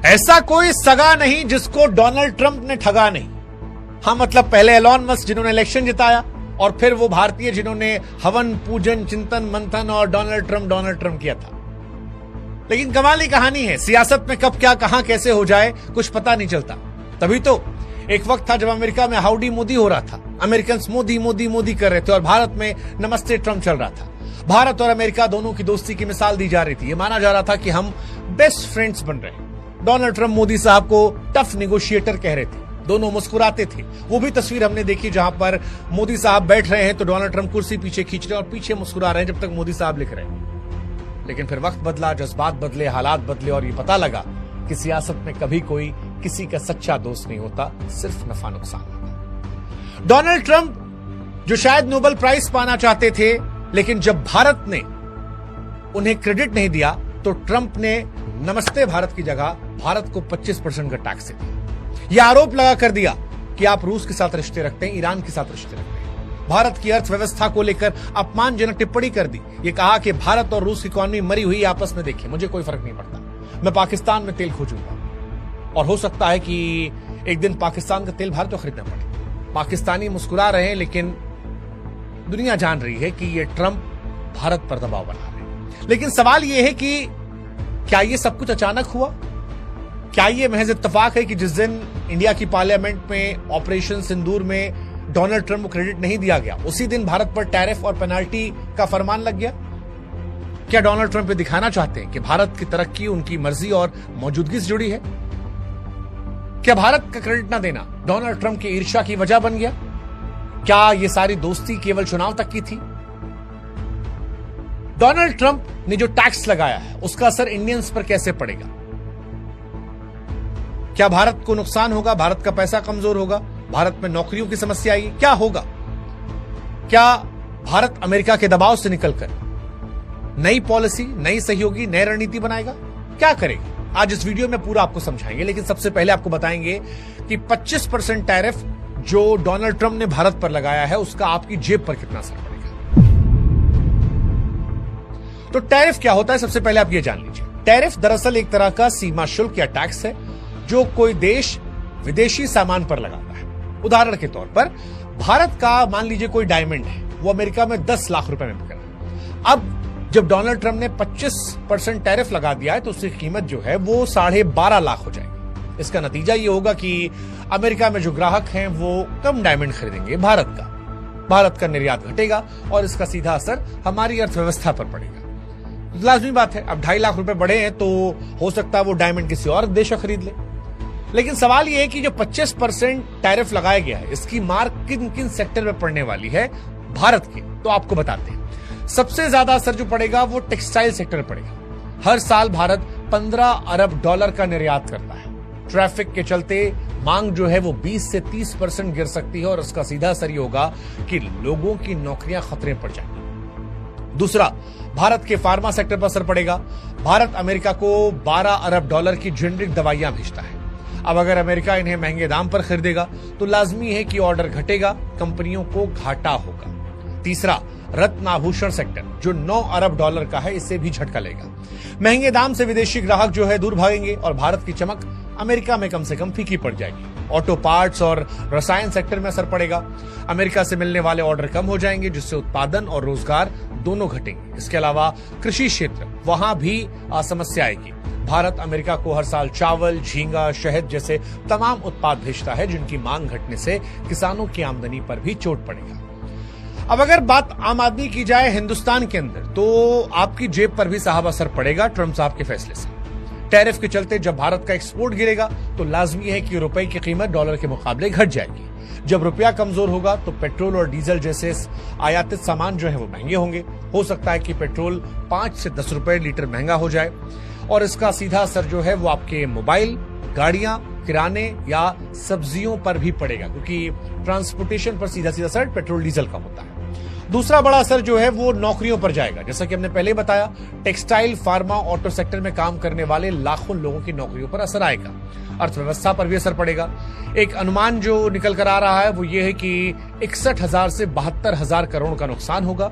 ऐसा कोई सगा नहीं जिसको डोनाल्ड ट्रंप ने ठगा नहीं। हाँ, मतलब पहले एलॉन मस्क जिन्होंने इलेक्शन जिताया, और फिर वो भारतीय जिन्होंने हवन पूजन चिंतन मंथन और डोनाल्ड ट्रंप किया था। लेकिन कमाल की कहानी है, सियासत में कब क्या कहां कैसे हो जाए कुछ पता नहीं चलता। तभी तो एक वक्त था जब अमेरिका में हाउडी मोदी हो रहा था, अमेरिकन मोदी मोदी मोदी कर रहे थे, और भारत में नमस्ते ट्रंप चल रहा था। भारत और अमेरिका दोनों की दोस्ती की मिसाल दी जा रही थी। यह माना जा रहा था कि हम बेस्ट फ्रेंड्स बन रहे हैं। डोनाल्ड ट्रंप मोदी साहब को टफ नेगोशिएटर कह रहे थे, दोनों मुस्कुराते थे। वो भी तस्वीर हमने देखी जहां पर मोदी साहब बैठ रहे हैं तो डोनाल्ड ट्रंप कुर्सी पीछे खींच रहे हैं और पीछे मुस्कुरा रहे हैं जब तक मोदी साहब लिख रहे हैं। लेकिन फिर वक्त बदला, जज्बात बदले, हालात बदले, और ये पता लगा कि सियासत में कभी कोई किसी का सच्चा दोस्त नहीं होता, सिर्फ नफा नुकसान होता। डोनाल्ड ट्रंप जो शायद नोबेल प्राइज पाना चाहते थे, लेकिन जब भारत ने उन्हें क्रेडिट नहीं दिया तो ट्रंप ने नमस्ते भारत की जगह भारत को 25% का टैक्स दिया। यह आरोप लगा कर दिया कि आप रूस के साथ रिश्ते रखते हैं, ईरान के साथ रिश्ते रखते हैं। भारत की अर्थव्यवस्था को लेकर अपमानजनक टिप्पणी कर दी। यह कहा कि भारत और रूस की इकोनॉमी मरी हुई आपस में, देखिए मुझे कोई फर्क नहीं पड़ता, मैं पाकिस्तान में तेल खोजूंगा, और हो सकता है कि एक दिन पाकिस्तान का तेल भारत को खरीदना पड़े। पाकिस्तानी मुस्कुरा रहे हैं, लेकिन दुनिया जान रही है कि यह ट्रंप भारत पर दबाव बना रहे हैं। लेकिन सवाल यह है कि क्या यह सब कुछ अचानक हुआ? क्या यह महज इत्तेफाक है कि जिस दिन इंडिया की पार्लियामेंट में ऑपरेशन सिंदूर में डोनाल्ड ट्रंप को क्रेडिट नहीं दिया गया, उसी दिन भारत पर टैरिफ और पेनाल्टी का फरमान लग गया? क्या डोनाल्ड ट्रंप ये दिखाना चाहते हैं कि भारत की तरक्की उनकी मर्जी और मौजूदगी से जुड़ी है? क्या भारत का क्रेडिट ना देना डोनाल्ड ट्रंप की ईर्ष्या की वजह बन गया? क्या ये सारी दोस्ती केवल चुनाव तक की थी? डोनाल्ड ट्रंप ने जो टैक्स लगाया है उसका असर इंडियंस पर कैसे पड़ेगा? क्या भारत को नुकसान होगा? भारत का पैसा कमजोर होगा? भारत में नौकरियों की समस्या आएगी? क्या होगा? क्या भारत अमेरिका के दबाव से निकलकर नई पॉलिसी, नई सहयोगी, नई रणनीति बनाएगा? क्या करेगा? आज इस वीडियो में पूरा आपको समझाएंगे। लेकिन सबसे पहले आपको बताएंगे कि 25% टैरिफ जो डोनाल्ड ट्रंप ने भारत पर लगाया है उसका आपकी जेब पर कितना असर पड़ेगा। तो टैरिफ क्या होता है, सबसे पहले आप ये जान लीजिए। टैरिफ दरअसल एक तरह का सीमा शुल्क या टैक्स है जो कोई देश विदेशी सामान पर लगाता है। उदाहरण के तौर पर भारत का मान लीजिए कोई डायमंड है, वो अमेरिका में 10 लाख रुपए में बिक रहा है। अब जब डोनाल्ड ट्रंप ने 25% टैरिफ लगा दिया है तो उसकी कीमत जो है वो 12.5 लाख हो जाएगी। इसका नतीजा ये होगा कि अमेरिका में जो ग्राहक हैं वो कम डायमंड खरीदेंगे भारत का निर्यात घटेगा, और इसका सीधा असर हमारी अर्थव्यवस्था पर पड़ेगा। लाजमी बात है, अब 2.5 लाख रुपए बढ़े हैं तो हो सकता है वो डायमंड किसी और देश का खरीद ले। लेकिन सवाल यह है कि जो 25% टैरिफ लगाया गया है इसकी मार किन किन सेक्टर में पड़ने वाली है भारत के, तो आपको बताते हैं। सबसे ज्यादा असर जो पड़ेगा वो टेक्सटाइल सेक्टर में पड़ेगा। हर साल भारत 15 अरब डॉलर का निर्यात करता है। ट्रैफिक के चलते मांग जो है वो 20 से 30% गिर सकती है, और उसका सीधा असर ये होगा कि लोगों की नौकरियां खतरे में पड़ जाएंगी। दूसरा, भारत के फार्मा सेक्टर पर असर पड़ेगा। भारत अमेरिका को 12 अरब डॉलर की जेनरिक दवाइयां भेजता है। अब अगर अमेरिका इन्हें महंगे दाम पर खरीदेगा तो लाजमी है कि ऑर्डर घटेगा, कंपनियों को घाटा होगा। तीसरा, रत्न आभूषण सेक्टर जो 9 अरब डॉलर का है, इससे भी झटका लेगा। महंगे दाम से विदेशी ग्राहक जो है दूर भागेंगे और भारत की चमक अमेरिका में कम से कम फीकी पड़ जाएगी। ऑटो पार्ट्स और रसायन सेक्टर में असर पड़ेगा। अमेरिका से मिलने वाले ऑर्डर कम हो जाएंगे, जिससे उत्पादन और रोजगार दोनों घटेंगे। इसके अलावा कृषि क्षेत्र, वहां भी समस्या आएगी। भारत अमेरिका को हर साल चावल, झींगा, शहद जैसे तमाम उत्पाद भेजता है, जिनकी मांग घटने से किसानों की आमदनी पर भी चोट पड़ेगा। अब अगर बात आम आदमी की जाए हिंदुस्तान के अंदर, तो आपकी जेब पर भी साहब असर पड़ेगा ट्रंप साहब के फैसले से। टैरिफ के चलते जब भारत का एक्सपोर्ट गिरेगा तो लाजमी है कि रुपए की कीमत डॉलर के मुकाबले घट जाएगी। जब रुपया कमजोर होगा तो पेट्रोल और डीजल जैसे आयातित सामान जो है वो महंगे होंगे। हो सकता है कि पेट्रोल 5 से 10 रुपए लीटर महंगा हो जाए, और इसका सीधा असर जो है वो आपके मोबाइल, गाड़ियां, किराने या सब्जियों पर भी पड़ेगा, क्योंकि ट्रांसपोर्टेशन पर सीधा असर पेट्रोल डीजल का होता है। दूसरा बड़ा असर जो है वो नौकरियों पर जाएगा। जैसा कि हमने पहले बताया, टेक्सटाइल, फार्मा, ऑटो सेक्टर में काम करने वाले लाखों लोगों की नौकरियों पर असर आएगा। अर्थव्यवस्था पर भी असर पड़ेगा। एक अनुमान जो निकल कर आ रहा है वो ये है कि 61,000 से 72,000 करोड़ का नुकसान होगा।